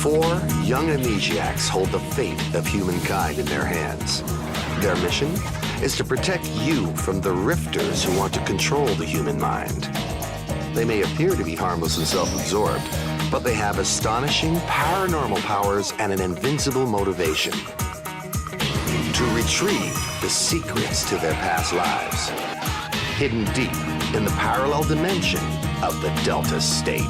Four young amnesiacs hold the fate of humankind in their hands. Their mission is to protect you from the rifters who want to control the human mind. They may appear to be harmless and self-absorbed, but they have astonishing paranormal powers and an invincible motivation: to retrieve the secrets to their past lives, hidden deep in the parallel dimension of the Delta State.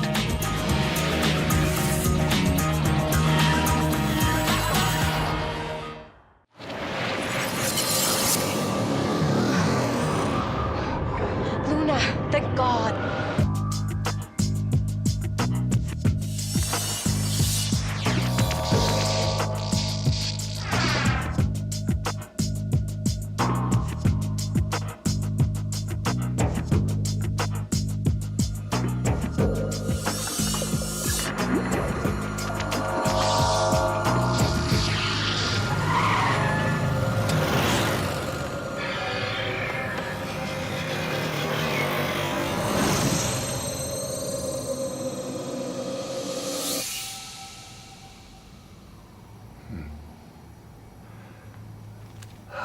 Luna, thank God.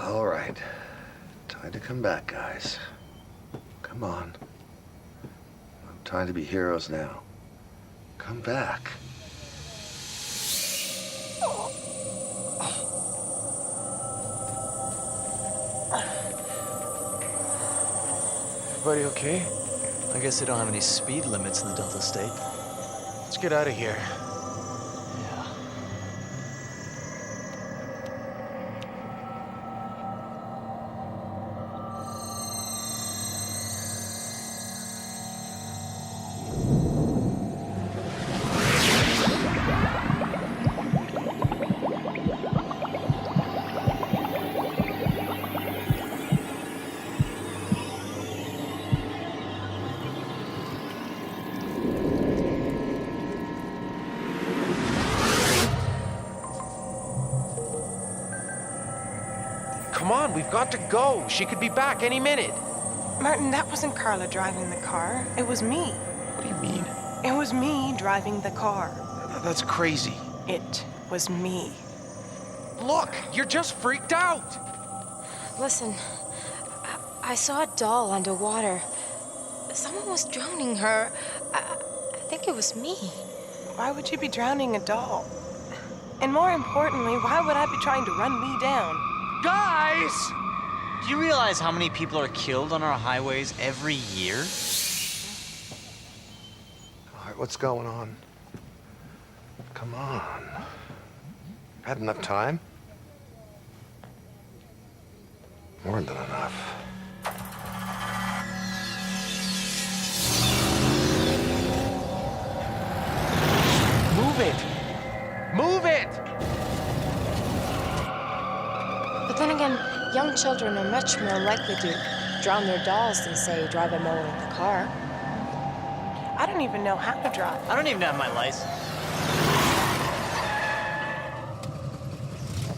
All right. Time to come back, guys. Come on. Time to be heroes now. Come back. Everybody okay? I guess they don't have any speed limits in the Delta State. Let's get out of here. Yeah. Come on, we've got to go. She could be back any minute. Martin, that wasn't Carla driving the car. It was me. What do you mean? It was me driving the car. That's crazy. It was me. Look, you're just freaked out. Listen, I saw a doll underwater. Someone was drowning her. I think it was me. Why would you be drowning a doll? And more importantly, why would I be trying to run me down? Guys! Do you realize how many people are killed on our highways every year? All right, what's going on? Come on. Had enough time? More than enough. Move it! Move it! But then again, young children are much more likely to drown their dolls than, say, drive a mower in the car. I don't even know how to drive. I don't even have my license.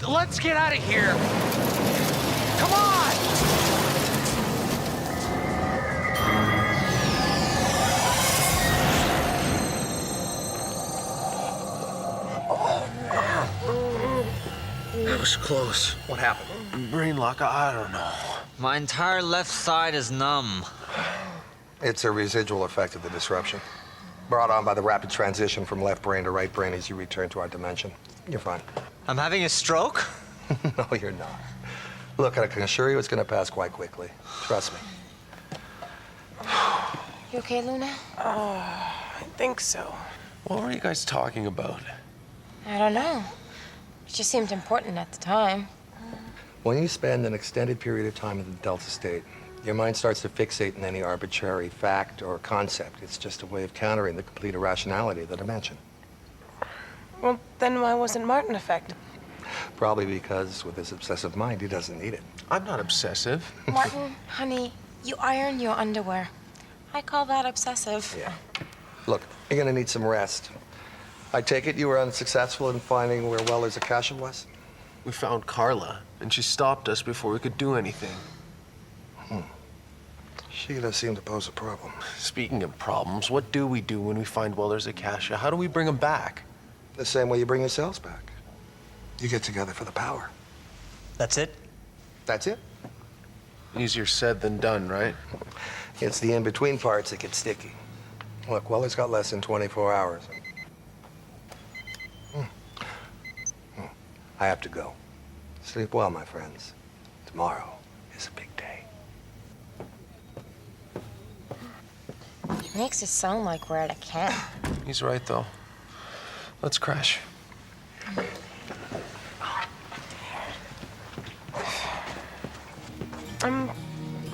Let's get out of here! Come on! That was close. What happened? Brain lock, I don't know. My entire left side is numb. It's a residual effect of the disruption, brought on by the rapid transition from left brain to right brain as you return to our dimension. You're fine. I'm having a stroke? No, you're not. Look, I can assure you it's going to pass quite quickly. Trust me. You okay, Luna? I think so. What were you guys talking about? I don't know. It just seemed important at the time. When you spend an extended period of time in the Delta State, your mind starts to fixate in any arbitrary fact or concept. It's just a way of countering the complete irrationality of the dimension. Well, then why wasn't Martin affected? Probably because with his obsessive mind, he doesn't need it. I'm not obsessive. Martin, honey, you iron your underwear. I call that obsessive. Yeah. Look, you're gonna need some rest. I take it you were unsuccessful in finding where Weller's Akasha was? We found Carla, and she stopped us before we could do anything. She does seem to pose a problem. Speaking of problems, what do we do when we find Weller's Akasha? How do we bring him back? The same way you bring your cells back. You get together for the power. That's it? That's it. Easier said than done, right? It's the in-between parts that get sticky. Look, Weller's got less than 24 hours. I have to go. Sleep well, my friends. Tomorrow is a big day. It makes it sound like we're at a camp. He's right, though. Let's crash.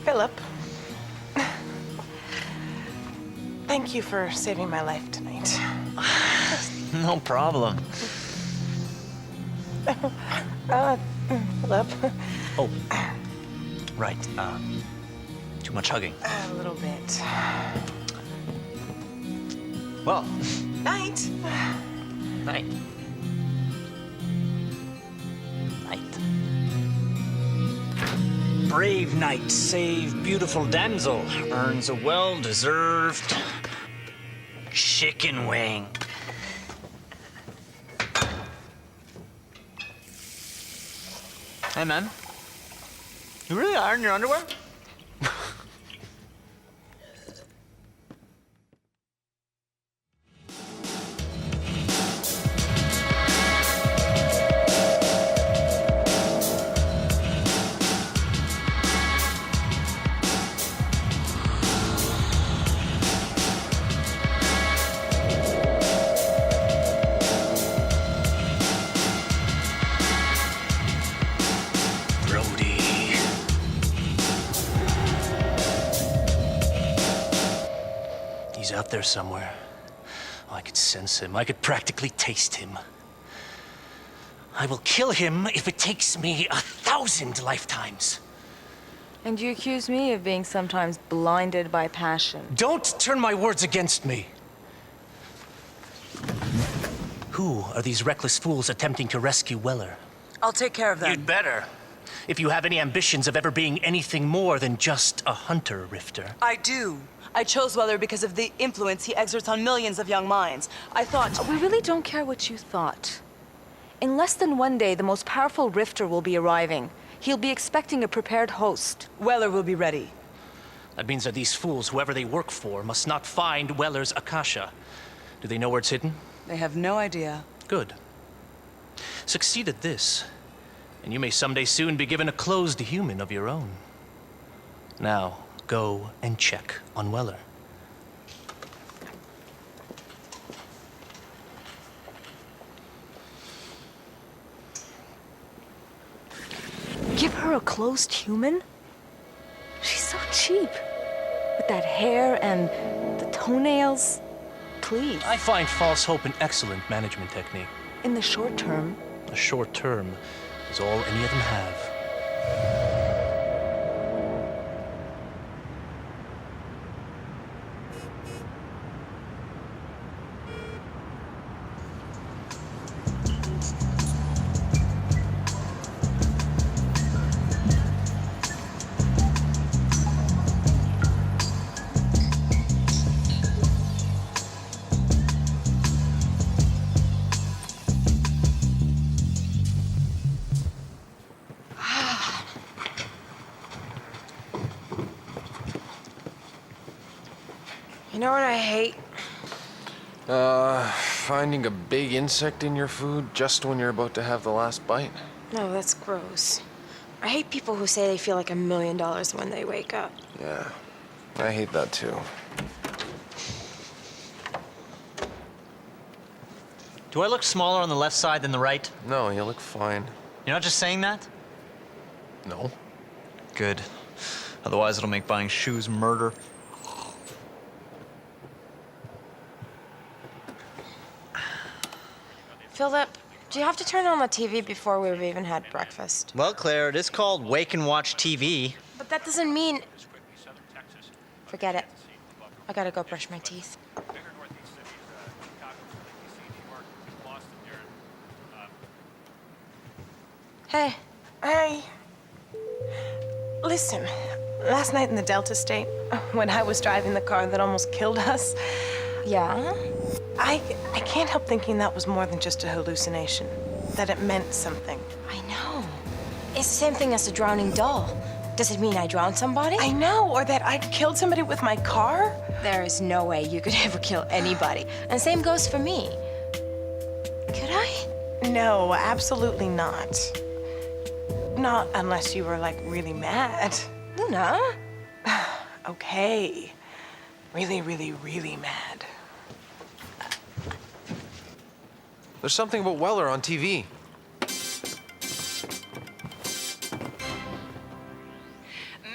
Philip. Thank you for saving my life tonight. No problem. Philip. Oh, right. Too much hugging. A little bit. Well, Night. night. Night. Brave knight, save beautiful damsel, earns a well-deserved chicken wing. Hey, man. You really iron your underwear? He's out there somewhere. Oh, I could sense him. I could practically taste him. I will kill him if it takes me 1,000 lifetimes. And you accuse me of being sometimes blinded by passion. Don't turn my words against me. Who are these reckless fools attempting to rescue Weller? I'll take care of them. You'd better. If you have any ambitions of ever being anything more than just a hunter rifter. I do. I chose Weller because of the influence he exerts on millions of young minds. I thought... We really don't care what you thought. In less than one day, the most powerful rifter will be arriving. He'll be expecting a prepared host. Weller will be ready. That means that these fools, whoever they work for, must not find Weller's Akasha. Do they know where it's hidden? They have no idea. Good. Succeed at this, and you may someday soon be given a closed human of your own. Now, go and check on Weller. Give her a closed human? She's so cheap. With that hair and the toenails. Please. I find false hope an excellent management technique. In the short term. The short term is all any of them have. You know what I hate? Finding a big insect in your food just when you're about to have the last bite. No, that's gross. I hate people who say they feel like $1 million when they wake up. Yeah, I hate that too. Do I look smaller on the left side than the right? No, you look fine. You're not just saying that? No? Good. Otherwise, it'll make buying shoes murder. Philip, do you have to turn on the TV before we've even had breakfast? Well, Claire, it is called Wake and Watch TV. But that doesn't mean... Forget it. I gotta go brush my teeth. Hey. Hey. Listen, last night in the Delta State, when I was driving the car that almost killed us, Yeah? I can't help thinking that was more than just a hallucination. That it meant something. I know. It's the same thing as a drowning doll. Does it mean I drowned somebody? I know, or that I killed somebody with my car? There is no way you could ever kill anybody. And same goes for me. Could I? No, absolutely not. Not unless you were, like, really mad. Luna? Okay. Really, really, really mad. There's something about Weller on TV.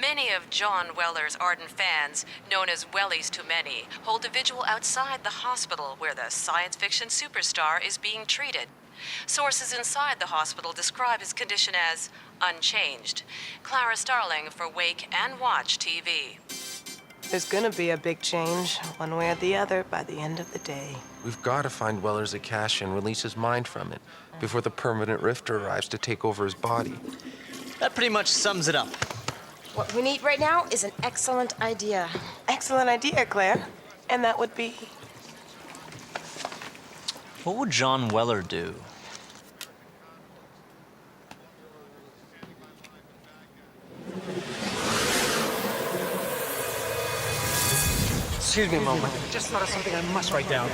Many of John Weller's ardent fans, known as Wellies to many, hold a vigil outside the hospital where the science fiction superstar is being treated. Sources inside the hospital describe his condition as unchanged. Clara Starling for Wake and Watch TV. There's gonna be a big change, one way or the other, by the end of the day. We've got to find Weller's Akasha and release his mind from it before the permanent rifter arrives to take over his body. That pretty much sums it up. What we need right now is an excellent idea. Excellent idea, Claire. And that would be... What would John Weller do? Excuse me a moment. Just thought of something I must write down.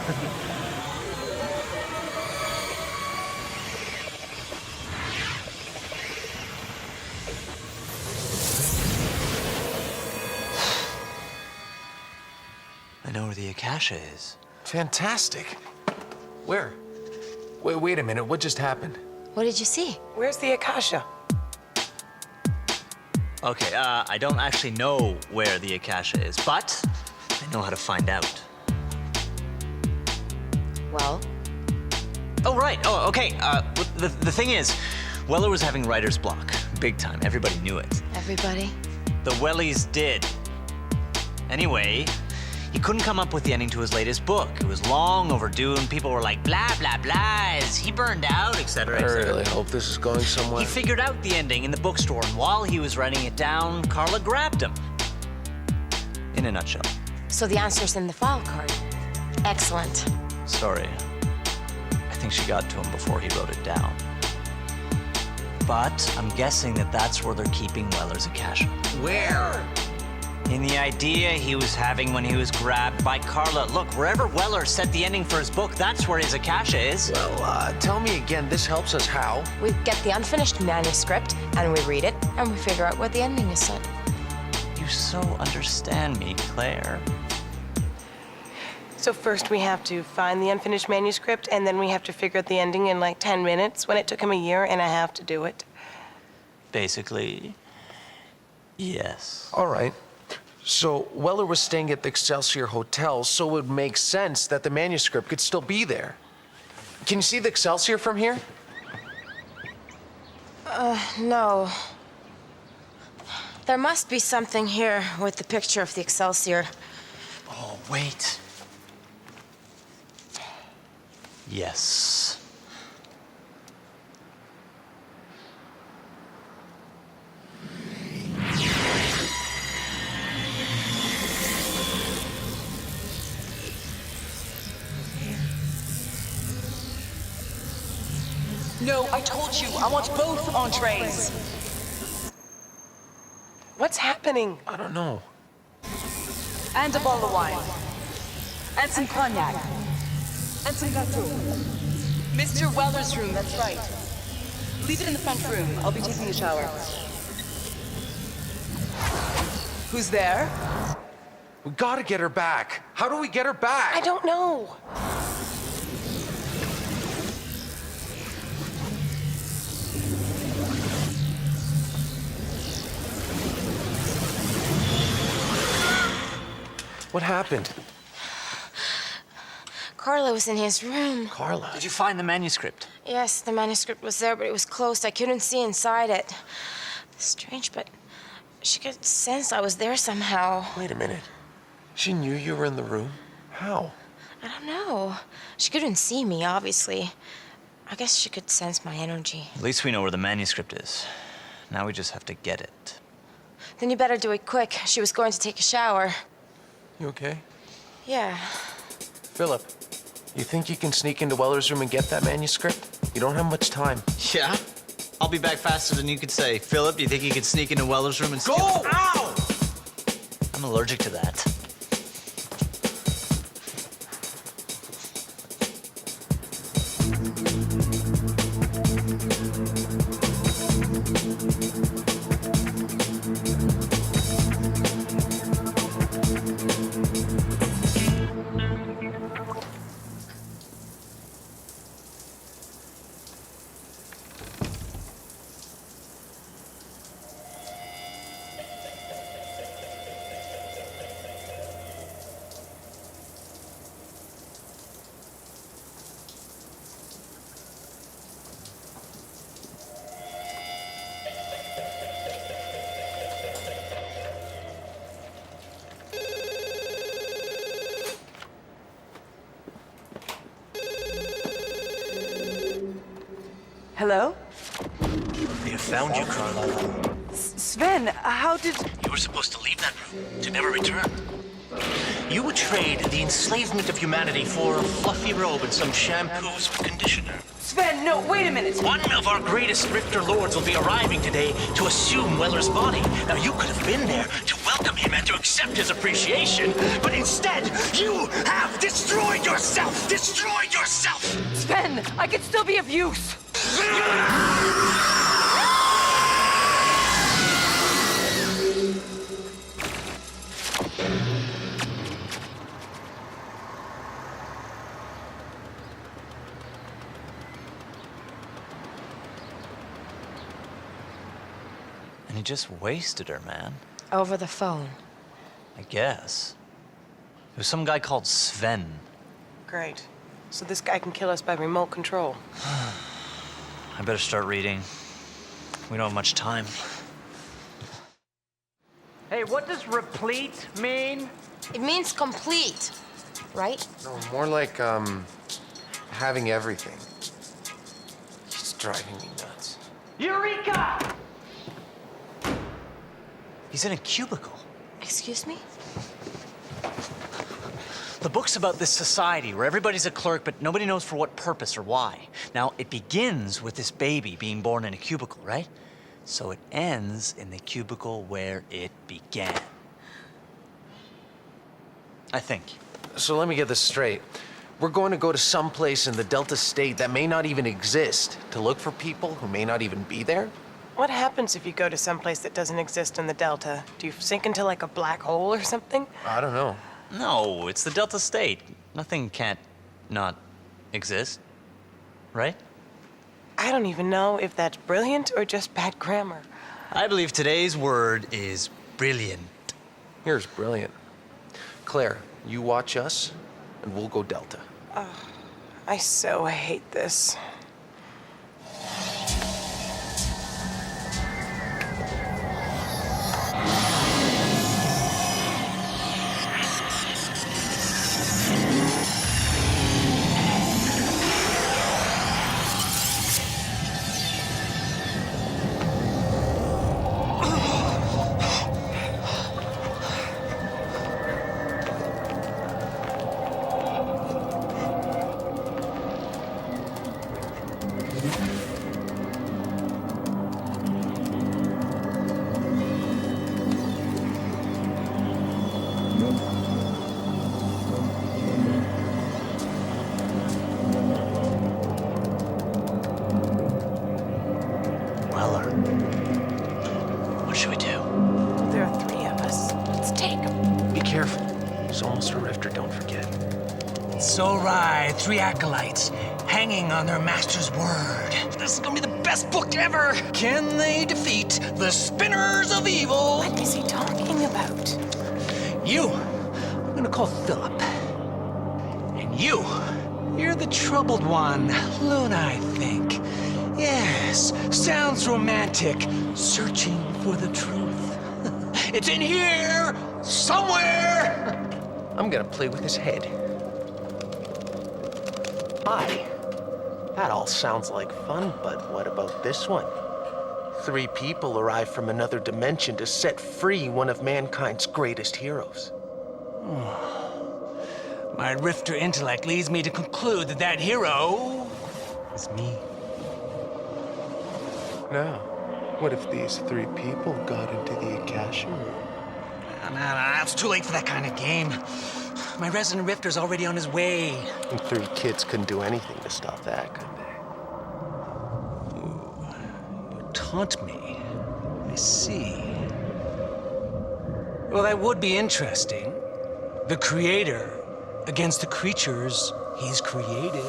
I know where the Akasha is. Fantastic. Where? Wait a minute. What just happened? What did you see? Where's the Akasha? Okay, I don't actually know where the Akasha is, but I know how to find out. Well, Oh, right. Oh, okay. The thing is, Weller was having writer's block. Big time. Everybody knew it. everybody. The Wellies did. Anyway, he couldn't come up with the ending to his latest book. It was long overdue, and people were like, blah, blah, blah, is he burned out, etc., I etc. really hope this is going somewhere. He figured out the ending in the bookstore, and while he was writing it down, Carla grabbed him. In a nutshell. So the answer's in the file card. Excellent. Sorry. I think she got to him before he wrote it down. But I'm guessing that that's where they're keeping Weller's Akasha. Where? In the idea he was having when he was grabbed by Carla. Look, wherever Weller set the ending for his book, that's where his Akasha is. Well, tell me again. This helps us how? We get the unfinished manuscript, and we read it, and we figure out what the ending is set. You so understand me, Claire. So first we have to find the unfinished manuscript, and then we have to figure out the ending in like 10 minutes, when it took him a year and a half to do it. Basically, yes. All right. So Weller was staying at the Excelsior Hotel, so it would make sense that the manuscript could still be there. Can you see the Excelsior from here? No. There must be something here with the picture of the Excelsior. Oh, wait. Yes. No, I told you, I want both entrees. What's happening? I don't know. And a bottle of wine. And some cognac. And some gâteau. Mr. Weller's room, that's right. Leave it in the front room. I'll be taking a shower. Who's there? We gotta get her back. How do we get her back? I don't know. What happened? Carla was in his room. Carla. Did you find the manuscript? Yes, the manuscript was there, but it was closed. I couldn't see inside it. Strange, but she could sense I was there somehow. Wait a minute. She knew you were in the room? How? I don't know. She couldn't see me, obviously. I guess she could sense my energy. At least we know where the manuscript is. Now we just have to get it. Then you better do it quick. She was going to take a shower. You okay? Yeah. Philip, You think you can sneak into Weller's room and get that manuscript? You don't have much time. Yeah? I'll be back faster than you could say. Philip, do you think you could sneak into Weller's room and steal? Go! Ow! I'm allergic to that. Hello? They have found you, Carlisle. Sven, how did... You were supposed to leave that room, to never return. You would trade the enslavement of humanity for a fluffy robe and some shampoos with conditioner. Sven, no, wait a minute. One of our greatest Rifter lords will be arriving today to assume Weller's body. Now, you could have been there to welcome him and to accept his appreciation, but instead, you have destroyed yourself! Destroyed yourself! Sven, I could still be of use. And he just wasted her, man. Over the phone. I guess. It was some guy called Sven. Great. So this guy can kill us by remote control. I better start reading. We don't have much time. Hey, what does replete mean? It means complete, right? No, more like, having everything. He's driving me nuts. Eureka! He's in a cubicle. Excuse me? The book's about this society where everybody's a clerk, but nobody knows for what purpose or why. Now, it begins with this baby being born in a cubicle, right? So it ends in the cubicle where it began. I think. So let me get this straight. We're going to go to some place in the Delta State that may not even exist to look for people who may not even be there? What happens if you go to some place that doesn't exist in the Delta? Do you sink into like a black hole or something? I don't know. No, it's the Delta State. Nothing can't not exist, right? I don't even know if that's brilliant or just bad grammar. I believe today's word is brilliant. Here's brilliant. Claire, you watch us, and we'll go Delta. I so hate this. Weller. What should we do? There are 3 of us. Let's take them. Be careful. It's almost a rifter, don't forget. So right, 3 acolytes hanging on their master's word. This is gonna be the best book ever. Can they defeat the spinners of evil? What is he talking about? You, I'm gonna call Philip. And you're the troubled one, Luna, I think. Yes, sounds romantic. Searching for the truth. It's in here, somewhere. I'm gonna play with his head. Hi. That all sounds like fun, but what about this one? 3 people arrive from another dimension to set free one of mankind's greatest heroes. My rifter intellect leads me to conclude that that hero is me. Now, what if these 3 people got into the Akasha room? Nah, it's too late for that kind of game. My resident rifter's already on his way. And 3 kids couldn't do anything to stop that, could they? You taunt me. I see. Well, that would be interesting. The creator against the creatures he's created.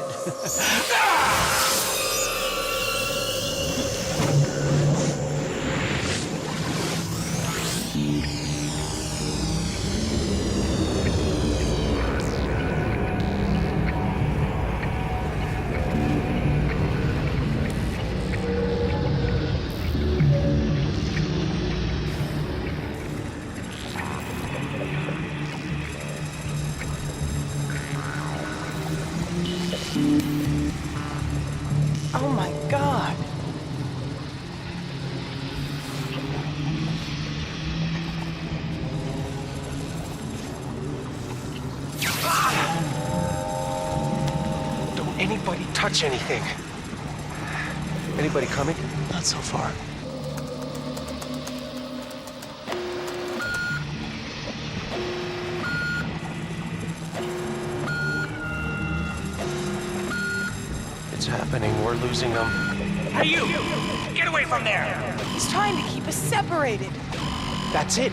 Oh my God. Don't anybody touch anything. Anybody coming? Not so far. It's happening. We're losing them. Hey, you! Get away from there! He's trying to keep us separated. That's it.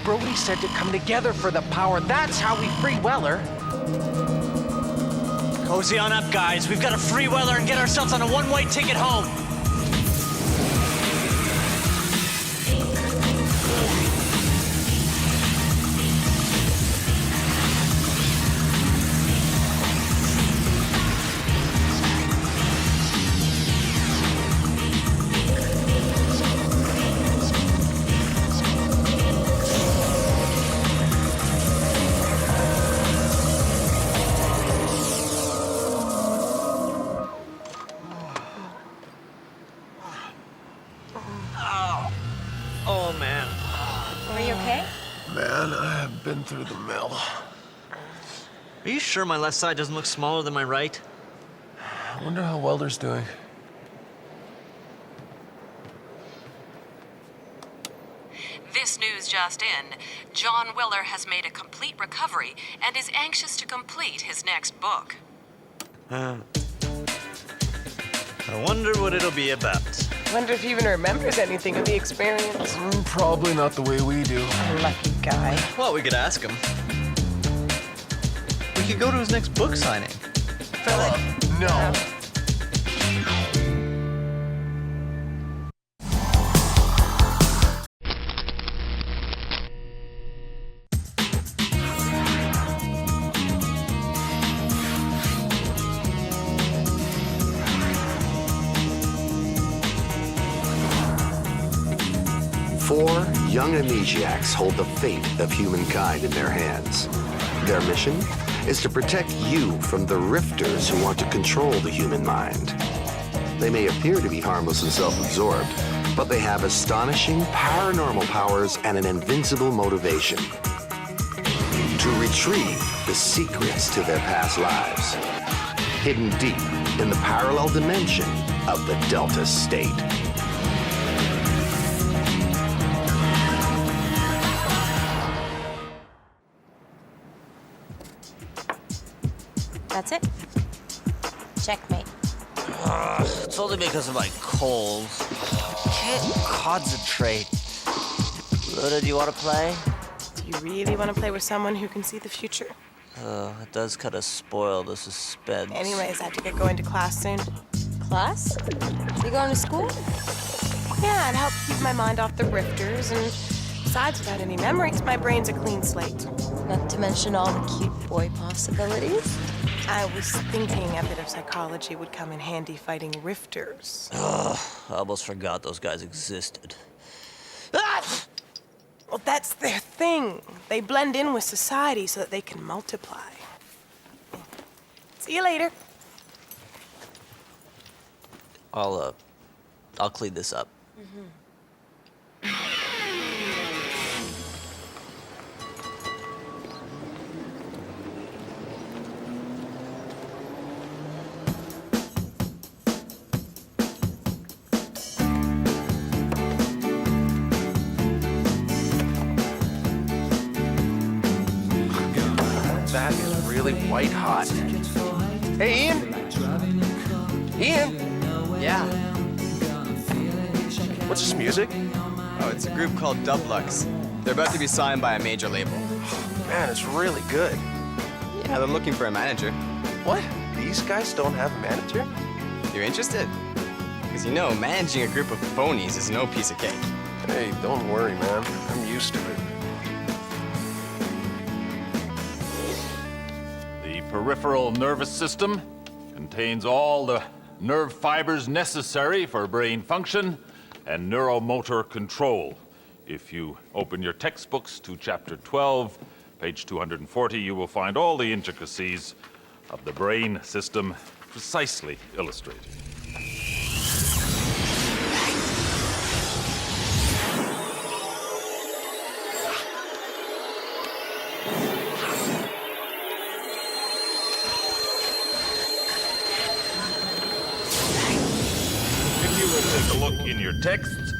Brody said to come together for the power. That's how we free Weller. Cozy on up, guys. We've got to free Weller and get ourselves on a one-way ticket home. Oh, man. Are you okay? Man, I have been through the mill. Are you sure my left side doesn't look smaller than my right? I wonder how Weller's doing. This news just in. John Weller has made a complete recovery and is anxious to complete his next book. I wonder what it'll be about. Wonder if he even remembers anything of the experience. Probably not the way we do. Lucky guy. Well, we could ask him. We could go to his next book signing. No. 4 young amnesiacs hold the fate of humankind in their hands. Their mission is to protect you from the rifters who want to control the human mind. They may appear to be harmless and self-absorbed, but they have astonishing paranormal powers and an invincible motivation: to retrieve the secrets to their past lives, hidden deep in the parallel dimension of the Delta State. That's it. Checkmate. It's only because of my cold. Can't concentrate. Luda, do you want to play? Do you really want to play with someone who can see the future? It does kind of spoil the suspense. Anyways, I have to get going to class soon. Class? You going to school? Yeah, it helps keep my mind off the rifters, and besides, without any memories, my brain's a clean slate. Not to mention all the cute boy possibilities. I was thinking a bit of psychology would come in handy fighting rifters. I almost forgot those guys existed. Well, that's their thing. They blend in with society so that they can multiply. See you later. I'll clean this up. really white hot. Hey, Ian? Ian? Yeah. What's this music? Oh, it's a group called Dublux. They're about to be signed by a major label. Man, it's really good. Yeah, they're looking for a manager. What? These guys don't have a manager? You're interested? Because you know, managing a group of phonies is no piece of cake. Hey, don't worry, man. I'm used to it. The peripheral nervous system contains all the nerve fibers necessary for brain function and neuromotor control. If you open your textbooks to chapter 12, page 240, you will find all the intricacies of the brain system precisely illustrated. If you will take a look in your texts,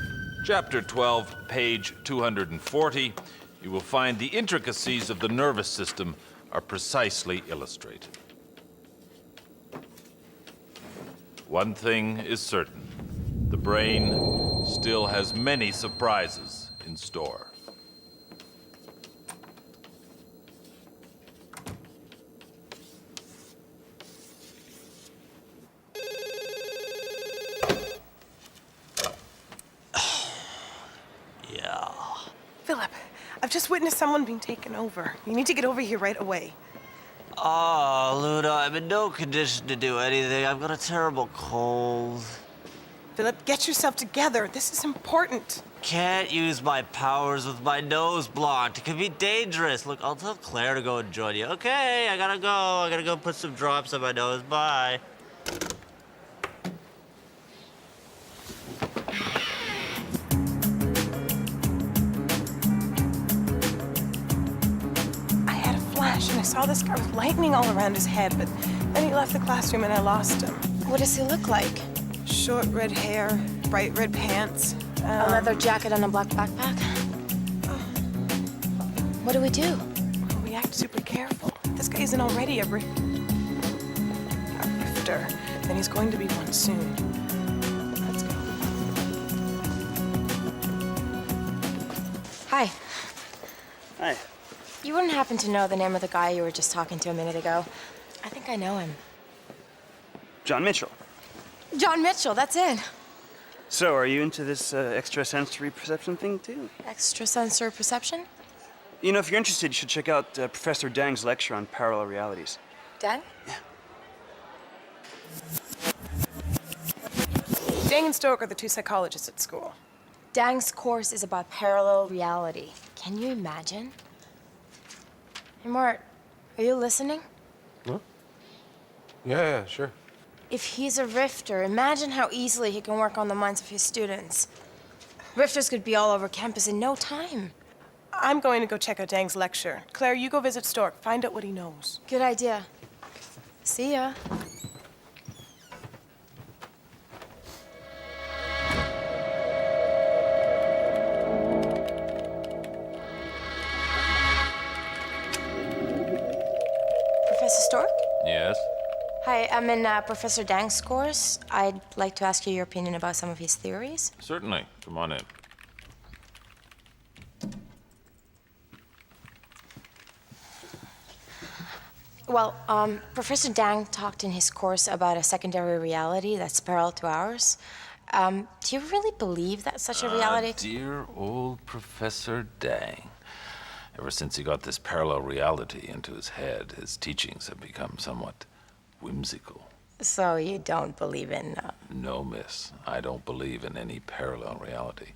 chapter 12, page 240, you will find the intricacies of the nervous system are precisely illustrated. One thing is certain. The brain still has many surprises in store. Yeah. Philip, I've just witnessed someone being taken over. You need to get over here right away. Oh, Luna, I'm in no condition to do anything. I've got a terrible cold. Philip, get yourself together. This is important. Can't use my powers with my nose blocked. It could be dangerous. Look, I'll tell Claire to go and join you. Okay, I gotta go. I gotta go put some drops on my nose. Bye. I had a flash and I saw this guy with lightning all around his head, but then he left the classroom and I lost him. What does he look like? Short red hair, bright red pants. A leather jacket and a black backpack? What do we do? We act super careful. This guy isn't already a rifter. Then he's going to be one soon. Let's go. Hi. Hi. You wouldn't happen to know the name of the guy you were just talking to a minute ago? I think I know him. John Mitchell. John Mitchell, that's it. So, are you into this extrasensory perception thing, too? Extrasensory perception? You know, if you're interested, you should check out Professor Dang's lecture on parallel realities. Dan? Yeah. Dang and Stoke are the two psychologists at school. Dang's course is about parallel reality. Can you imagine? Hey, Mart, are you listening? Huh? Yeah, sure. If he's a rifter, imagine how easily he can work on the minds of his students. Rifters could be all over campus in no time. I'm going to go check out Dang's lecture. Claire, you go visit Stork. Find out what he knows. Good idea. See ya. Professor Stork? Yes? Hi, I'm in Professor Dang's course. I'd like to ask you your opinion about some of his theories. Certainly. Come on in. Well, Professor Dang talked in his course about a secondary reality that's parallel to ours. Do you really believe that such a reality? Dear old Professor Dang. Ever since he got this parallel reality into his head, his teachings have become somewhat whimsical. So you don't believe in... No, miss. I don't believe in any parallel reality.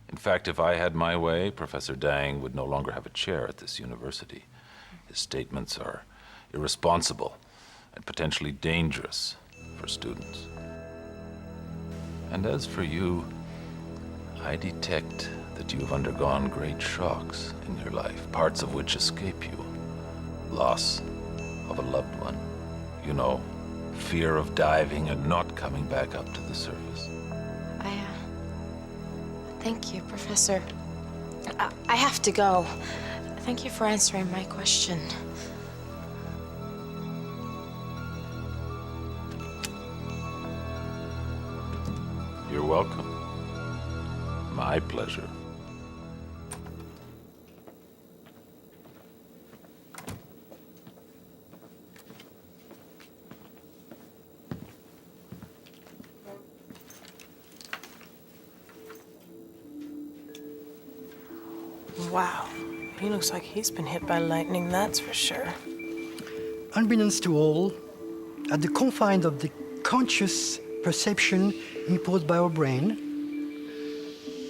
In fact, if I had my way, Professor Dang would no longer have a chair at this university. His statements are irresponsible and potentially dangerous for students. And as for you, I detect that you have undergone great shocks in your life, parts of which escape you. Loss of a loved one. You know, fear of diving and not coming back up to the surface. Thank you, Professor. I have to go. Thank you for answering my question. You're welcome. My pleasure. Wow. He looks like he's been hit by lightning, that's for sure. Unbeknownst to all, at the confines of the conscious perception imposed by our brain,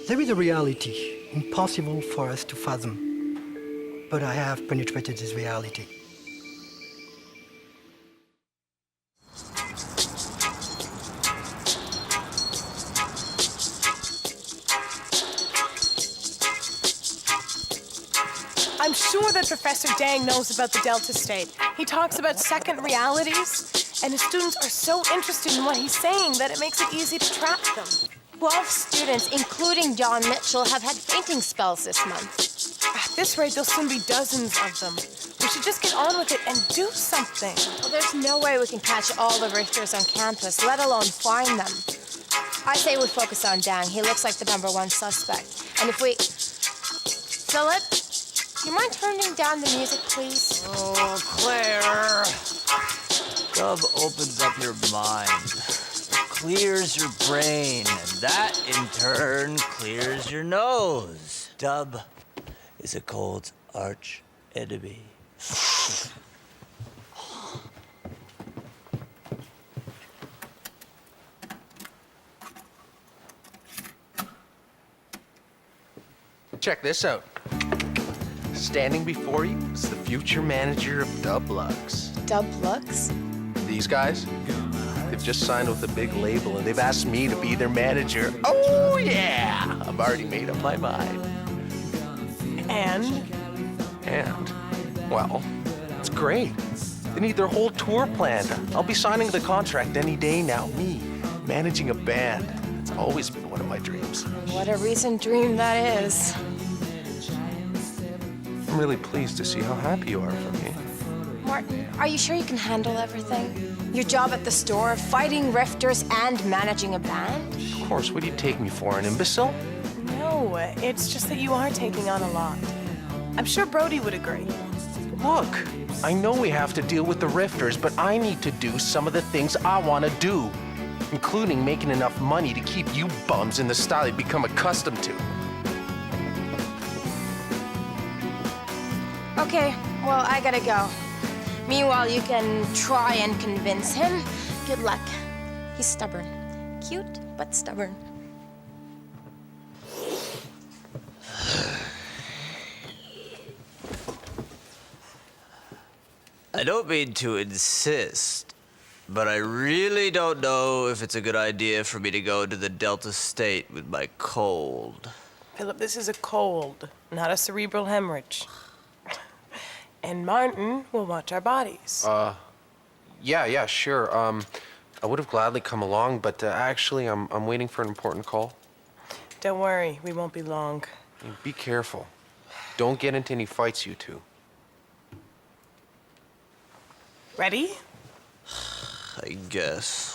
there is a reality impossible for us to fathom. But I have penetrated this reality. I'm sure that Professor Dang knows about the Delta State. He talks about second realities, and his students are so interested in what he's saying that it makes it easy to trap them. 12 students, including John Mitchell, have had fainting spells this month. At this rate, there'll soon be dozens of them. We should just get on with it and do something. Well, there's no way we can catch all the Richters on campus, let alone find them. I say we focus on Dang. He looks like the #1 suspect. And if we... Philip, do you mind turning down the music, please? Oh, Claire. Dub opens up your mind, clears your brain, and that in turn clears your nose. Dub is a cold arch enemy. Check this out. Standing before you is the future manager of Dublux. Dublux? These guys, they've just signed with a big label and they've asked me to be their manager. Oh, yeah! I've already made up my mind. And? Well, it's great. They need their whole tour planned. I'll be signing the contract any day now. Me, managing a band. It's always been one of my dreams. What a recent dream that is. I'm really pleased to see how happy you are for me. Martin, are you sure you can handle everything? Your job at the store, fighting rifters, and managing a band? Of course, what do you take me for, an imbecile? No, it's just that you are taking on a lot. I'm sure Brody would agree. Look, I know we have to deal with the rifters, but I need to do some of the things I want to do, including making enough money to keep you bums in the style you've become accustomed to. Okay, well, I gotta go. Meanwhile, you can try and convince him. Good luck. He's stubborn. Cute, but stubborn. I don't mean to insist, but I really don't know if it's a good idea for me to go to the Delta State with my cold. Philip, this is a cold, not a cerebral hemorrhage. And Martin will watch our bodies. Yeah, sure. I would have gladly come along, but actually, I'm waiting for an important call. Don't worry, we won't be long. Be careful. Don't get into any fights, you two. Ready? I guess.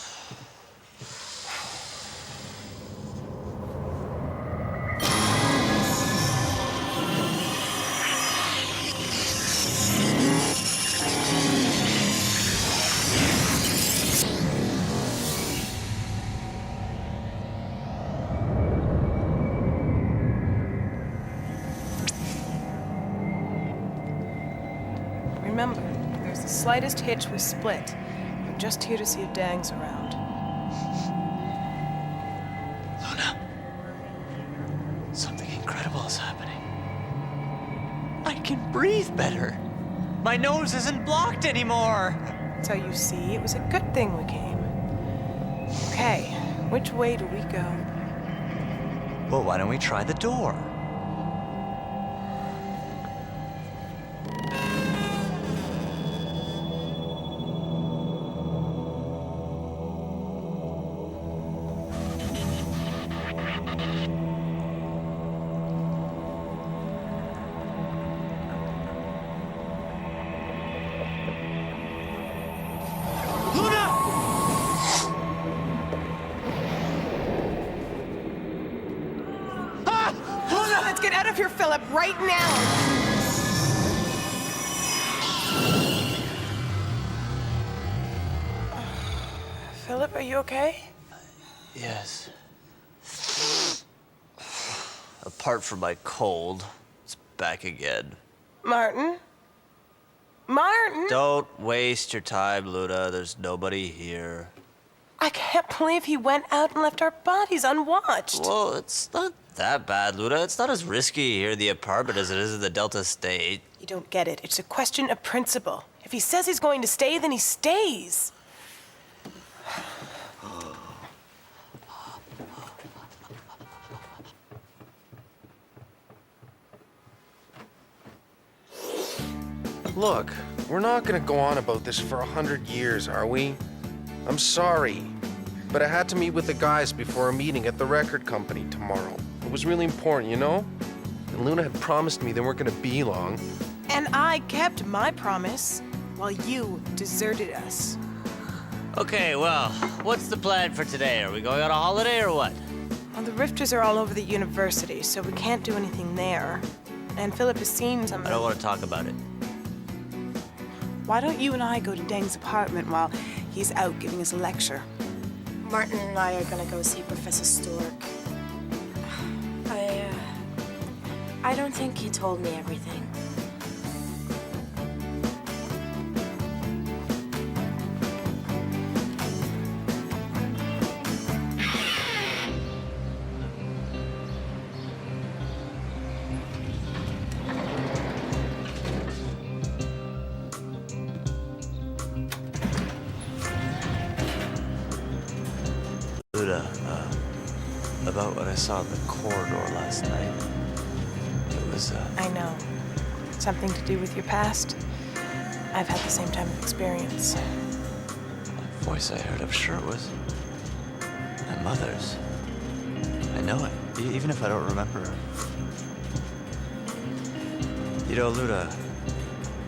Remember, if there's the slightest hitch, we split. We're just here to see if Dang's around. Luna, something incredible is happening. I can breathe better. My nose isn't blocked anymore. So you see, it was a good thing we came. Okay, which way do we go? Well, why don't we try the door? get out of here, Philip, right now! Philip, are you okay? Yes. Apart from my cold, it's back again. Martin? Martin? Don't waste your time, Luna. There's nobody here. I can't believe he went out and left our bodies unwatched. Well, it's not that bad, Luna. It's not as risky here in the apartment as it is in the Delta State. You don't get it. It's a question of principle. If he says he's going to stay, then he stays. Look, we're not gonna go on about this for 100 years, are we? I'm sorry, but I had to meet with the guys before a meeting at the record company tomorrow. It was really important, you know? And Luna had promised me they weren't gonna be long. And I kept my promise while you deserted us. Okay, well, what's the plan for today? Are we going on a holiday or what? Well, the rifters are all over the university, so we can't do anything there. And Philip has seen some. I don't want to talk about it. Why don't you and I go to Deng's apartment while he's out giving us a lecture? Martin and I are gonna go see Professor Stork. I don't think he told me everything. Luna, about what I saw in the corridor last night. It was, I know. Something to do with your past? I've had the same type of experience. the voice I heard, I'm sure it was my mother's. I know it, even if I don't remember her. You know, Luna,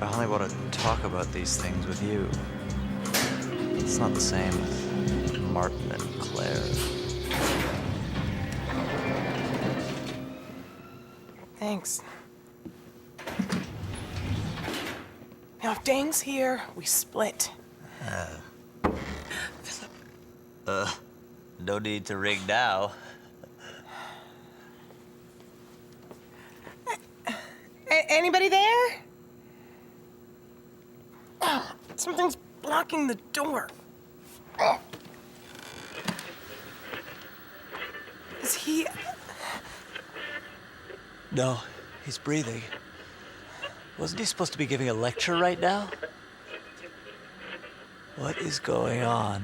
I only want to talk about these things with you. It's not the same with Martin and Claire. Thanks. Now, if Deng's here, we split. No need to ring now. Anybody there? Oh, something's blocking the door. Oh. Is he... No, he's breathing. Wasn't he supposed to be giving a lecture right now? What is going on?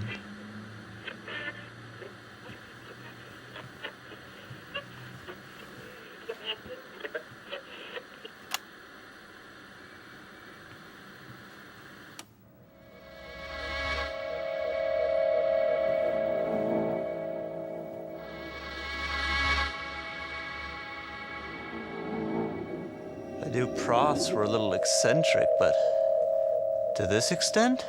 I knew profs were a little eccentric, but to this extent?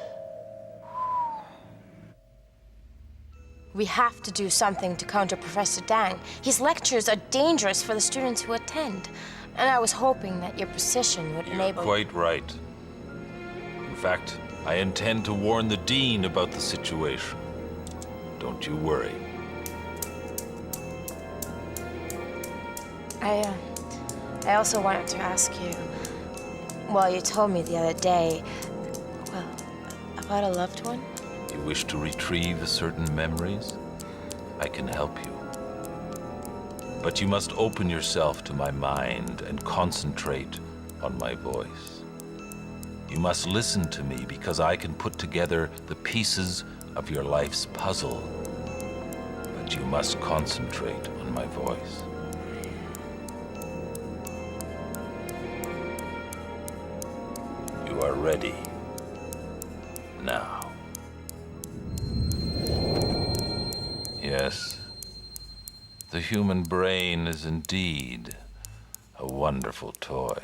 We have to do something to counter Professor Dang. His lectures are dangerous for the students who attend. And I was hoping that your position would enable... Quite right. In fact, I intend to warn the Dean about the situation. Don't you worry. I also wanted to ask you, well, you told me the other day, well, about a loved one? You wish to retrieve certain memories? I can help you. But you must open yourself to my mind and concentrate on my voice. You must listen to me because I can put together the pieces of your life's puzzle. But you must concentrate on my voice. You are ready now. Yes, the human brain is indeed a wonderful toy.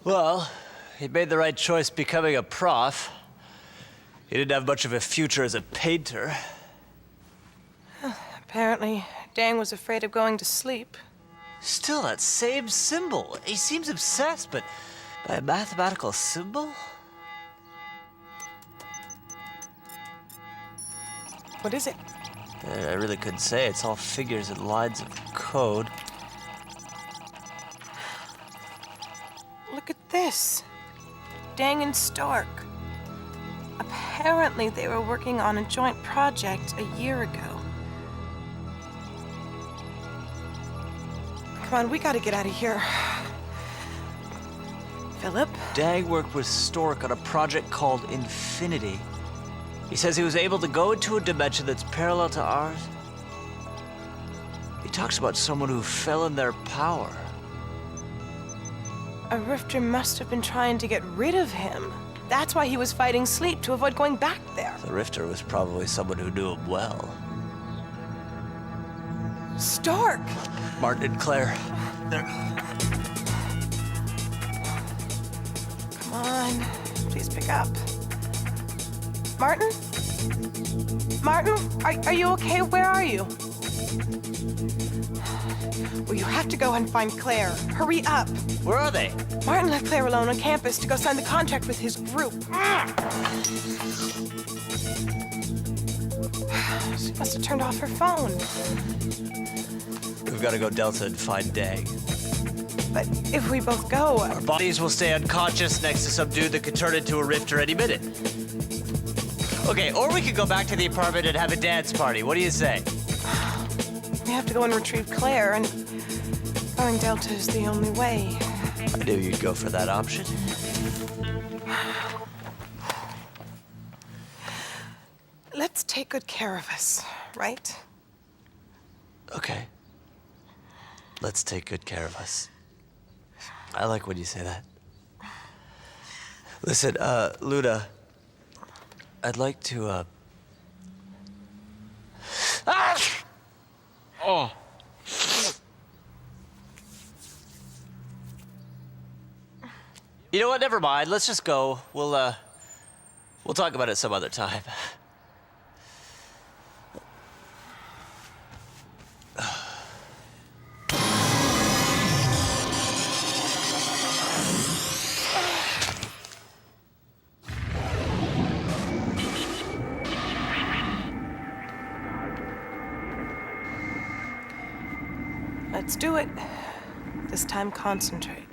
Well, he made the right choice becoming a prof. He didn't have much of a future as a painter. Apparently, Dang was afraid of going to sleep. Still, that same symbol. He seems obsessed, but by a mathematical symbol? What is it? I really couldn't say. It's all figures and lines of code. Look at this. Dang and Stork. Apparently, they were working on a joint project a year ago. Come on, we gotta get out of here. Philip? Dang worked with Stork on a project called Infinity. He says he was able to go into a dimension that's parallel to ours. He talks about someone who fell in their power. A rifter must have been trying to get rid of him. That's why he was fighting sleep, to avoid going back there. The rifter was probably someone who knew him well. Stork! Martin and Claire. Come on, please pick up. Martin? Martin, are you okay? Where are you? Well, you have to go and find Claire. Hurry up. Where are they? Martin left Claire alone on campus to go sign the contract with his group. She must have turned off her phone. We've got to go Delta and find Dang. But if we both go... Our bodies will stay unconscious next to some dude that could turn into a rifter any minute. Okay, or we could go back to the apartment and have a dance party. What do you say? We have to go and retrieve Claire, and going Delta is the only way. I knew you'd go for that option. Let's take good care of us, right? Okay. Let's take good care of us. I like when you say that. Listen, Luna, I'd like to, Ah! Oh. You know what? Never mind. Let's just go. We'll talk about it some other time. Let's do it. This time, concentrate.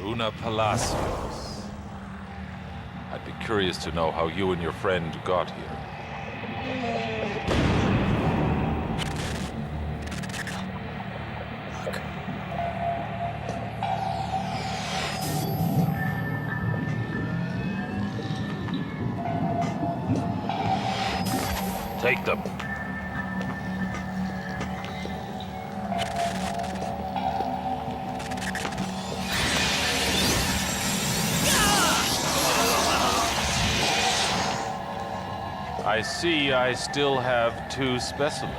Luna Palacios. I'd be curious to know how you and your friend got here. Take them. I see I still have 2 specimens.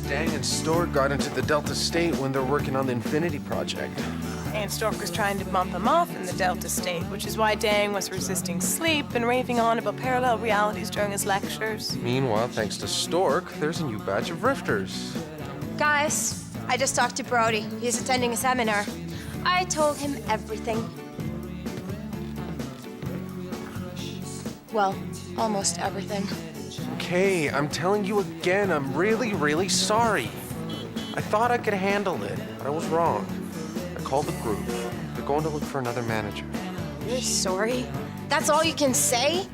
Dang and Stork got into the Delta State when they're working on the Infinity Project. And Stork was trying to bump him off in the Delta State, which is why Dang was resisting sleep and raving on about parallel realities during his lectures. Meanwhile, thanks to Stork, there's a new batch of rifters. Guys, I just talked to Brody. He's attending a seminar. I told him everything. Well, almost everything. Okay, I'm telling you again, I'm really, really sorry. I thought I could handle it, but I was wrong. I called the group. They're going to look for another manager. You're sorry? That's all you can say?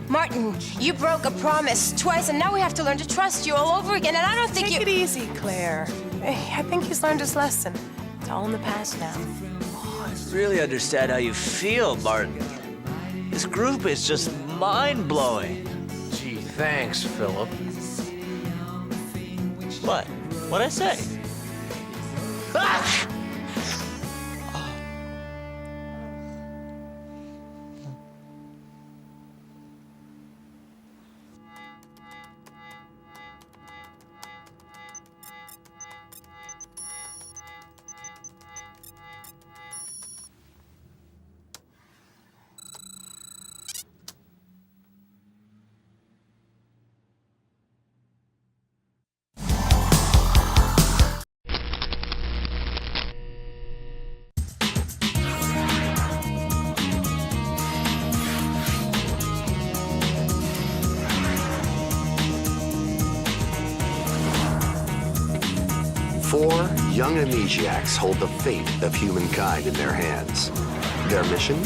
Martin, you broke a promise twice, and now we have to learn to trust you all over again, and I don't think Take it easy, Claire. I think he's learned his lesson. It's all in the past now. I really understand how you feel, Martin. This group is just mind-blowing. Gee, thanks, Philip. What? What'd I say? Ah! 4 young amnesiacs hold the fate of humankind in their hands. Their mission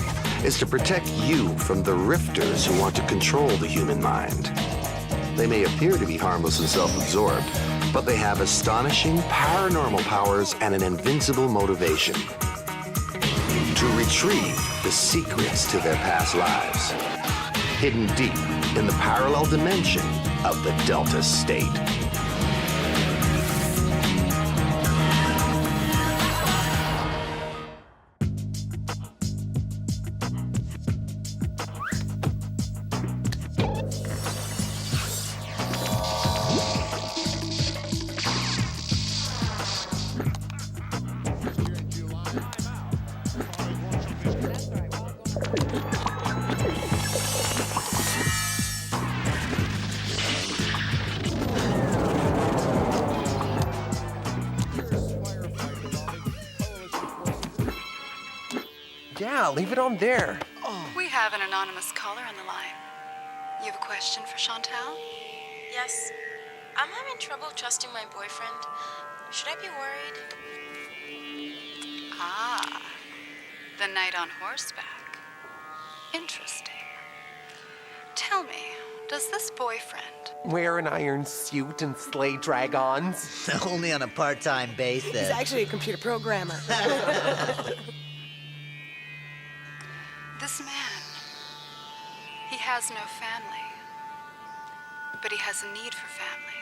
is to protect you from the rifters who want to control the human mind. They may appear to be harmless and self-absorbed, but they have astonishing paranormal powers and an invincible motivation: to retrieve the secrets to their past lives, hidden deep in the parallel dimension of the Delta State. Yeah, leave it on there. We have an anonymous caller on the line. You have a question for Chantal? Yes. I'm having trouble trusting my boyfriend. Should I be worried? Ah, the knight on horseback. Interesting. Tell me, does this boyfriend... Wear an iron suit and slay dragons? Only on a part-time basis. He's actually a computer programmer. This man, he has no family, but he has a need for family,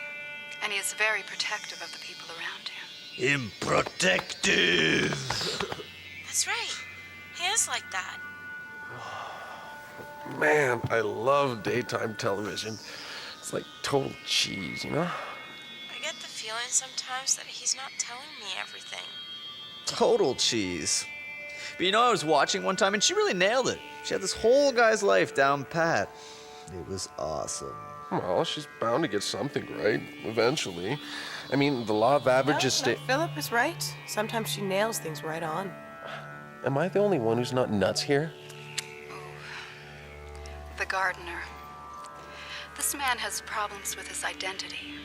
and he is very protective of the people around him. Improtective! That's right. He is like that. Man, I love daytime television. It's like total cheese, you know? I get the feeling sometimes that he's not telling me everything. Total cheese. But you know, I was watching one time and she really nailed it. She had this whole guy's life down pat. It was awesome. Well, she's bound to get something right, eventually. I mean, the law of averages Philip is right. Sometimes she nails things right on. Am I the only one who's not nuts here? The gardener. This man has problems with his identity,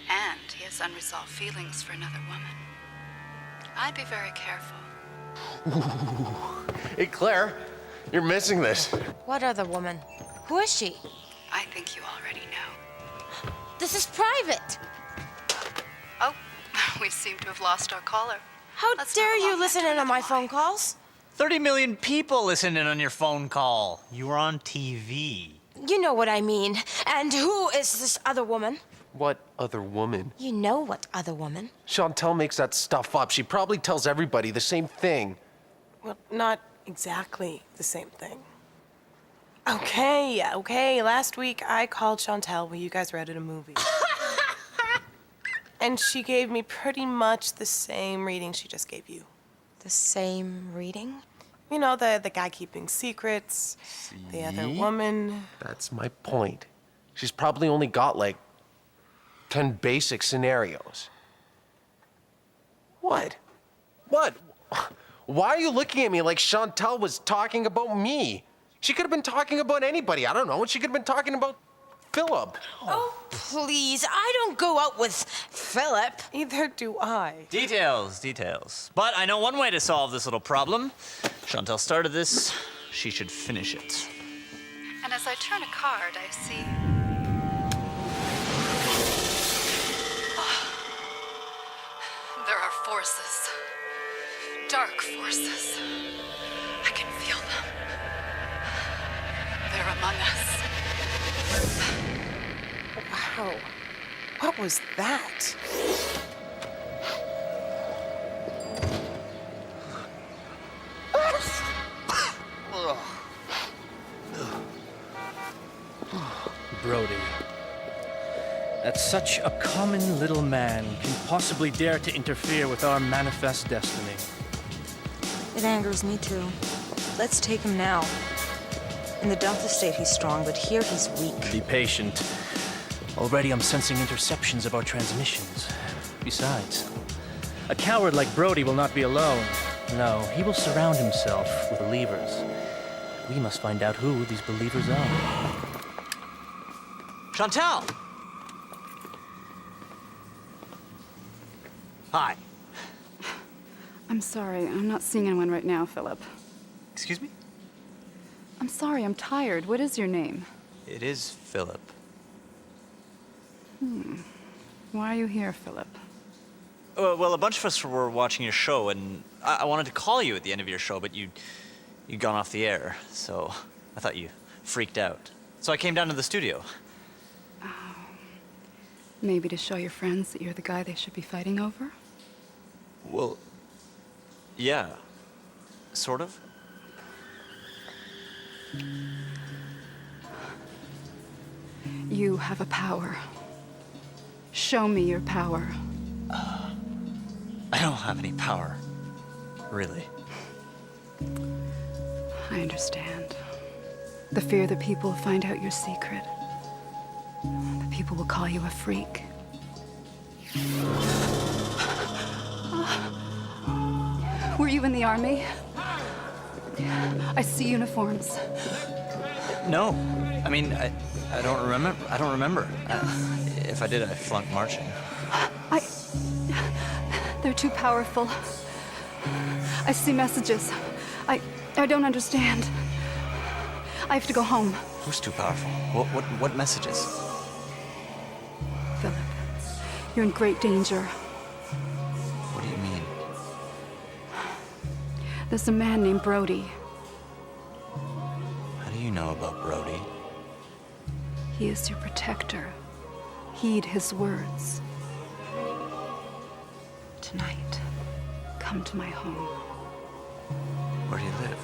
and he has unresolved feelings for another woman. I'd be very careful. Hey, Claire, you're missing this. What other woman? Who is she? I think you already know. This is private. Oh, we seem to have lost our caller. How dare you listen in on my phone calls? 30 million people listened in on your phone call. You were on TV. You know what I mean. And who is this other woman? What other woman? You know what other woman? Chantal makes that stuff up. She probably tells everybody the same thing. Well, not exactly the same thing. Okay. Last week I called Chantal while you guys were at a movie. And she gave me pretty much the same reading she just gave you. The same reading? You know, the guy keeping secrets, the other woman. That's my point. She's probably only got like 10 basic scenarios. What? What? Why are you looking at me like Chantal was talking about me? She could have been talking about anybody. I don't know. She could have been talking about Philip. Oh, please. I don't go out with Philip. Neither do I. Details. But I know one way to solve this little problem. Chantal started this. She should finish it. And as I turn a card, I see... There are forces. Dark forces. I can feel them. They're among us. Wow. What was that? Brody. That such a common little man can possibly dare to interfere with our manifest destiny. It angers me too. Let's take him now. In the Delta state, he's strong, but here he's weak. Be patient. Already I'm sensing interceptions of our transmissions. Besides, a coward like Brody will not be alone. No, he will surround himself with believers. We must find out who these believers are. Chantal! Hi. I'm sorry. I'm not seeing anyone right now, Philip. Excuse me? I'm sorry. I'm tired. What is your name? It is Philip. Why are you here, Philip? Well, a bunch of us were watching your show, and I wanted to call you at the end of your show, but you'd gone off the air, so I thought you freaked out. So I came down to the studio. Maybe to show your friends that you're the guy they should be fighting over? Well, yeah. Sort of. You have a power. Show me your power. I don't have any power. Really. I understand. The fear that people will find out your secret. That people will call you a freak. Were you in the army? I see uniforms. No. I mean, I don't remember. I don't remember. If I did, I flunked marching. They're too powerful. I see messages. I don't understand. I have to go home. Who's too powerful? What messages? Philip, you're in great danger. What do you mean? There's a man named Brody. How do you know about Brody? He is your protector. Heed his words. Tonight, come to my home. Where do you live?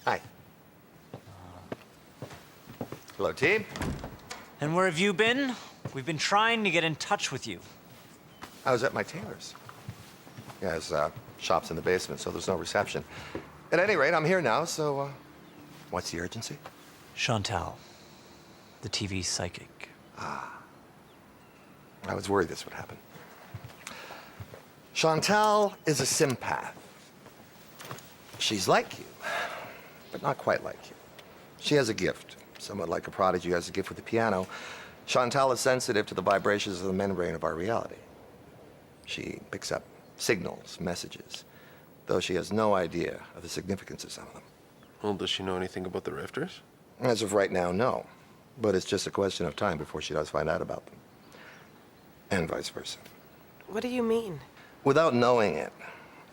Hi. Hello, team. And where have you been? We've been trying to get in touch with you. I was at my tailor's. Yeah, his shop's in the basement, so there's no reception. At any rate, I'm here now, so what's the urgency? Chantal, the TV psychic. I was worried this would happen. Chantal is a sympath. She's like you, but not quite like you. She has a gift, somewhat like a prodigy who has a gift with the piano. Chantal is sensitive to the vibrations of the membrane of our reality. She picks up signals, messages, though she has no idea of the significance of some of them. Well, does she know anything about the Rifters? As of right now, no. But it's just a question of time before she does find out about them. And vice versa. What do you mean? Without knowing it,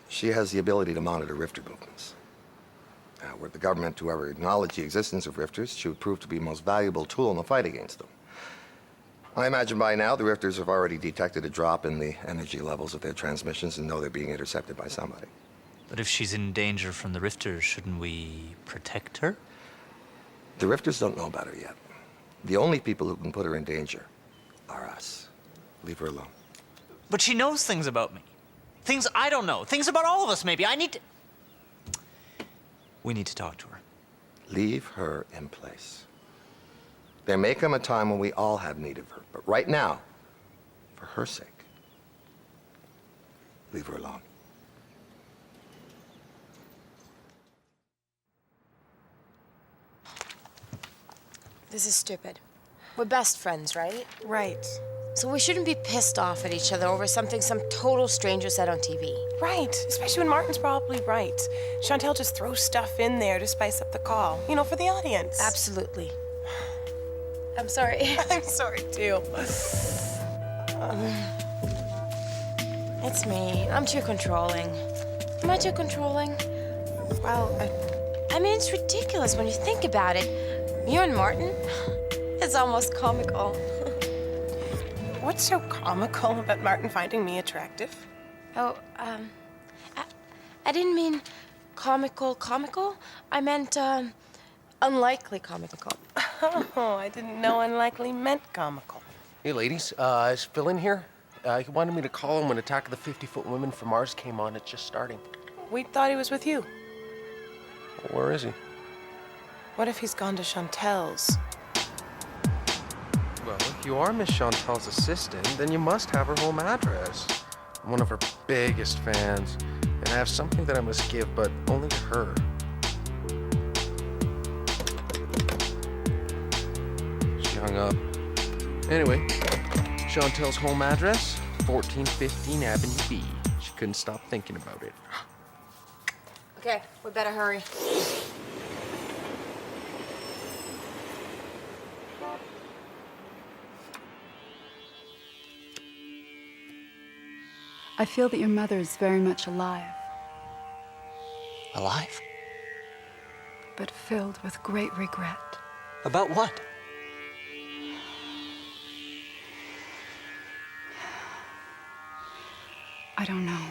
she has the ability to monitor Rifter movements. Now, were the government to ever acknowledge the existence of Rifters, she would prove to be the most valuable tool in the fight against them. I imagine by now the Rifters have already detected a drop in the energy levels of their transmissions and know they're being intercepted by somebody. But if she's in danger from the Rifters, shouldn't we protect her? The Rifters don't know about her yet. The only people who can put her in danger are us. Leave her alone. But she knows things about me. Things I don't know. Things about all of us, maybe. We need to talk to her. Leave her in place. There may come a time when we all have need of her, but right now, for her sake, leave her alone. This is stupid. We're best friends, right? Right. So we shouldn't be pissed off at each other over something some total stranger said on TV. Right. Especially when Martin's probably right. Chantel just throws stuff in there to spice up the call. You know, for the audience. Absolutely. I'm sorry. I'm sorry, too. It's me. I'm too controlling. Am I too controlling? Well, I mean, it's ridiculous when you think about it. You and Martin, it's almost comical. What's so comical about Martin finding me attractive? Oh, I didn't mean comical. I meant, unlikely comical. Oh, I didn't know unlikely meant comical. Hey, ladies, is Phil in here? He wanted me to call him when Attack of the 50-Foot Women from Mars came on. It's just starting. We thought he was with you. Where is he? What if he's gone to Chantel's? Well, if you are Miss Chantal's assistant, then you must have her home address. I'm one of her biggest fans, and I have something that I must give, but only to her. She hung up. Anyway, Chantal's home address, 1415 Avenue B. She couldn't stop thinking about it. Okay, we better hurry. I feel that your mother is very much alive, Alive? but filled with great regret. About what? I don't know.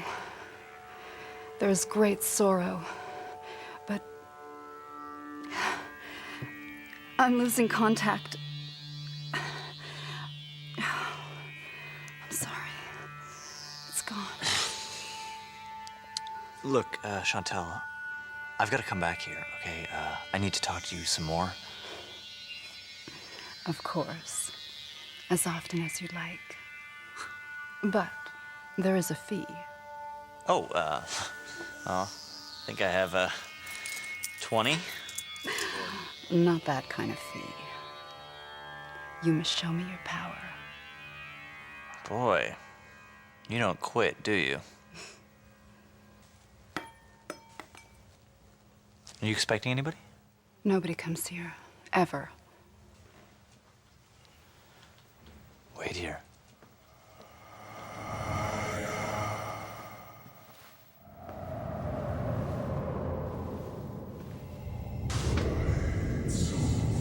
There is great sorrow, but I'm losing contact. I'm sorry. It's gone. Look, Chantal, I've got to come back here, okay? I need to talk to you some more. Of course. As often as you'd like. But there is a fee. Oh, I think I have, 20? Not that kind of fee. You must show me your power. Boy, you don't quit, do you? Are you expecting anybody? Nobody comes here. Ever. Wait here.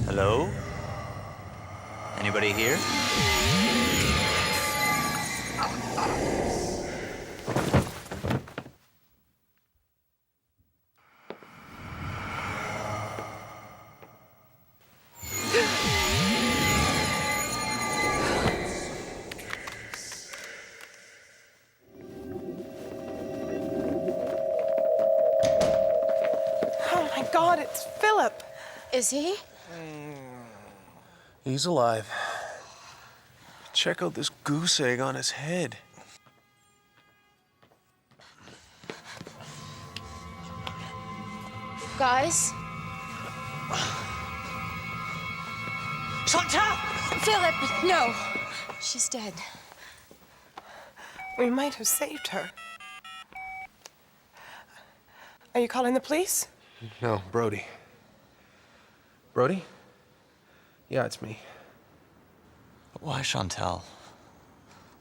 Hello? Anybody here? Oh my God, it's Philip. Is he? He's alive. Check out this goose egg on his head. Guys? Chantal! Philip, no. She's dead. We might have saved her. Are you calling the police? No, Brody. Brody? Yeah, it's me. Why Chantal?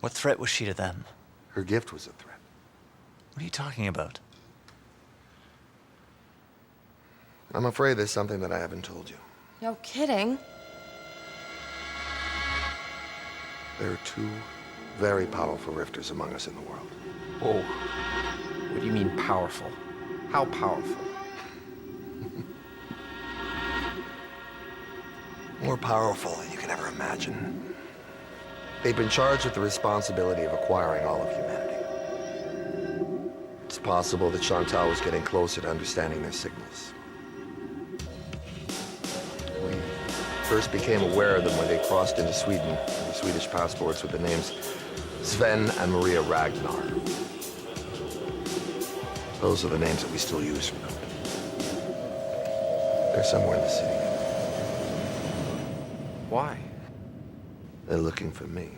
What threat was she to them? Her gift was a threat. What are you talking about? I'm afraid there's something that I haven't told you. No kidding. There are two very powerful rifters among us in the world. Whoa. What do you mean powerful? How powerful? more powerful than you can ever imagine. They've been charged with the responsibility of acquiring all of humanity. It's possible that Chantal was getting closer to understanding their signals. We first became aware of them when they crossed into Sweden with their Swedish passports with the names Sven and Maria Ragnar. Those are the names that we still use for them. They're somewhere in the city. Why? They're looking for me.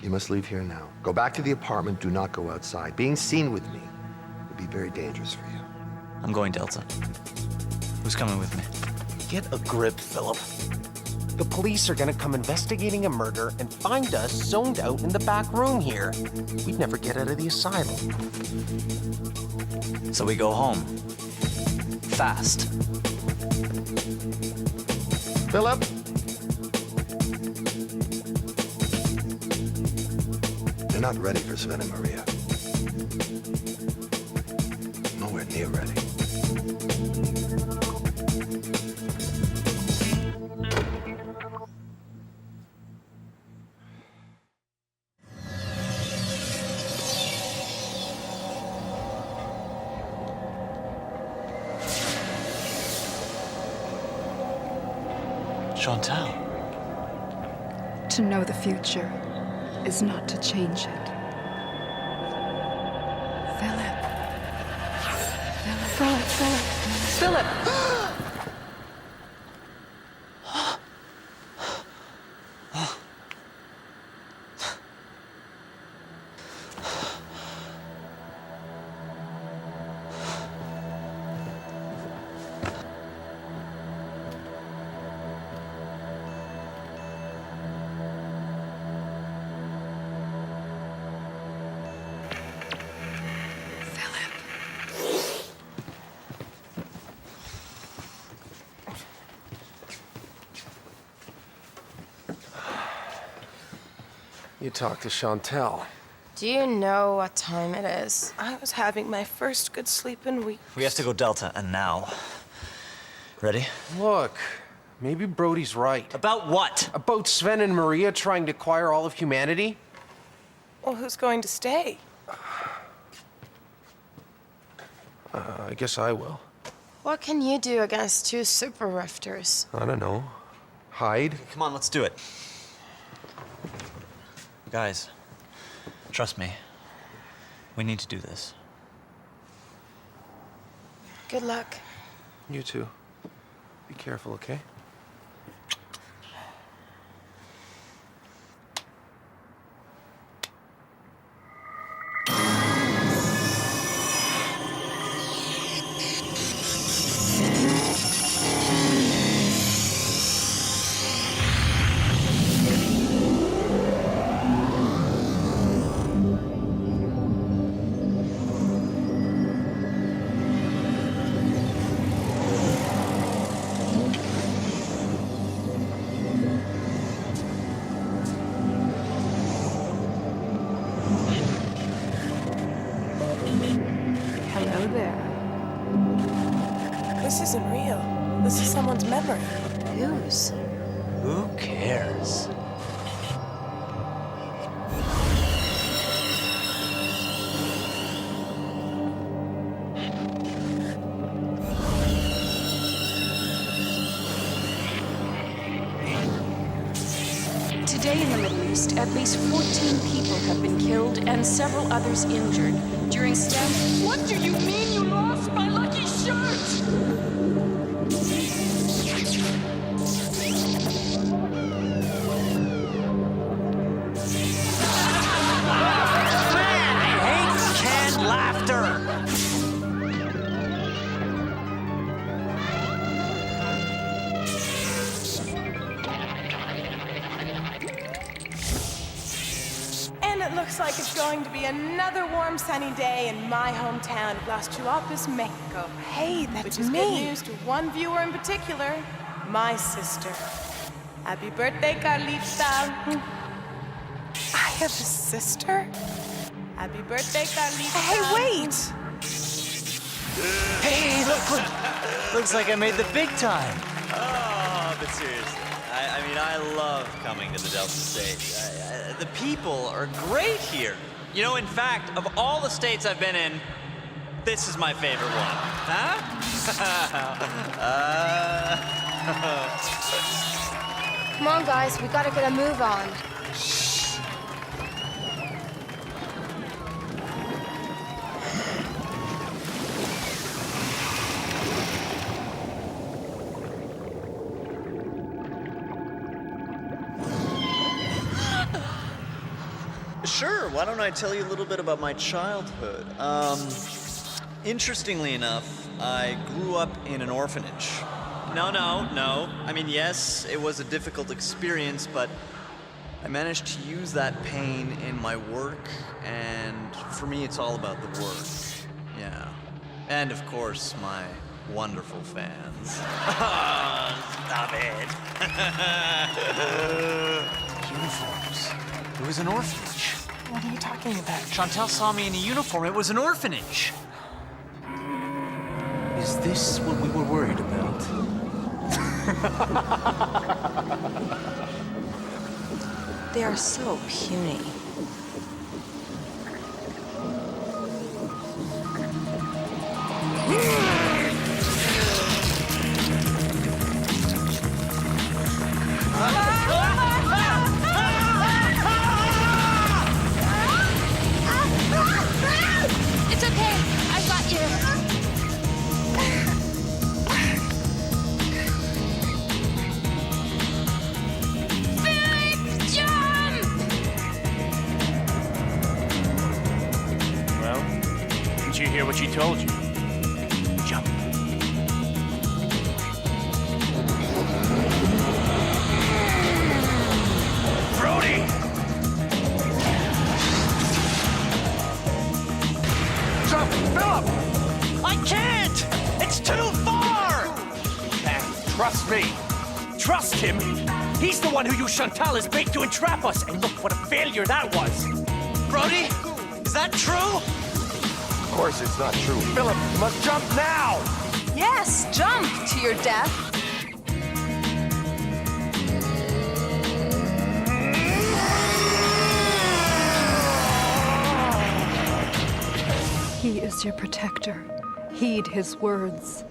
You must leave here now. Go back to the apartment. Do not go outside. Being seen with me would be very dangerous for you. I'm going Delta. Who's coming with me? Get a grip, Philip. The police are gonna come investigating a murder and find us zoned out in the back room here. We'd never get out of the asylum. So we go home. Fast. Philip? They're not ready for Sven and Maria. Nowhere near ready. Chantal. To know the future is not to change it. Philip. Philip. You talked to Chantal. Do you know what time it is? I was having my first good sleep in weeks. We have to go Delta, and now. Ready? Look, maybe Brody's right. About what? About Sven and Maria trying to acquire all of humanity? Well, who's going to stay? I guess I will. What can you do against two super rifters? I don't know. Hide? Come on, let's do it. Guys, trust me. We need to do this. Good luck. You too. Be careful, okay? Hello there. This isn't real. This is someone's memory. Whose? Who cares? Today in the Middle East, at least 14 people have been killed and several others injured during What do you mean you lost my lucky shirt? Man, I hate canned laughter! And it looks like it's going to be another warm, sunny day in my hometown of Las Chiapas, Mexico. Hey, that's Which is me. good news to one viewer in particular, my sister. Happy birthday, Carlita. I have a sister? Happy birthday, Carlita. Hey, wait! Hey, look! Looks like I made the big time. but seriously, I mean, I love coming to the Delta State. The people are great here. You know, in fact, of all the states I've been in, this is my favorite one. Huh? Come on, guys, we gotta get a move on. Sure, why don't I tell you a little bit about my childhood? Interestingly enough, I grew up in an orphanage. No. I mean, yes, it was a difficult experience, but I managed to use that pain in my work, and for me, it's all about the work. Yeah. And of course, my wonderful fans. Stop it. Uniforms. It was an orphanage. What are you talking about? Chantal saw me in a uniform. It was an orphanage. Is this what we were worried about? They are so puny. It's okay, I got you. Philip, jump! Well, didn't you hear what she told you? Jump. Brody! Jump, Philip! I can't! It's too far! Trust me. Trust him. He's the one who used Chantal as bait to entrap us. And look what a failure that was. Brody, is that true? Of course it's not true. Philip, you must jump now! Yes, jump to your death. He is your protector. Heed his words.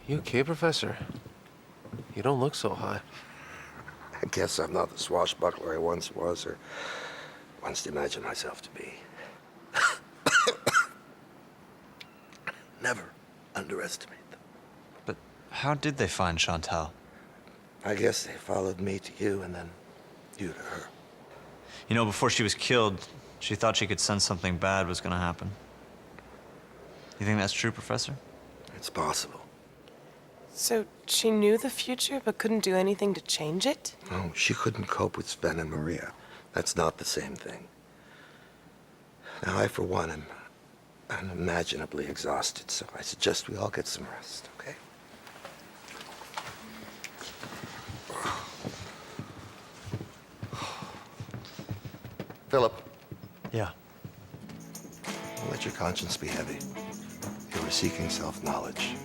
You okay, Professor? You don't look so hot. I guess I'm not the swashbuckler I once was, or once imagined myself to be. Never underestimate them. But how did they find Chantal? I guess they followed me to you, and then you to her. You know, before she was killed, she thought she could sense something bad was gonna happen. You think that's true, Professor? It's possible. So she knew the future but couldn't do anything to change it? No, she couldn't cope with Sven and Maria. That's not the same thing. Now, I, for one, am unimaginably exhausted, so I suggest we all get some rest, okay? Philip. Yeah. Don't let your conscience be heavy. You were seeking self-knowledge.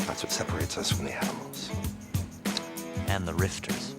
That's what separates us from the animals. And the Rifters.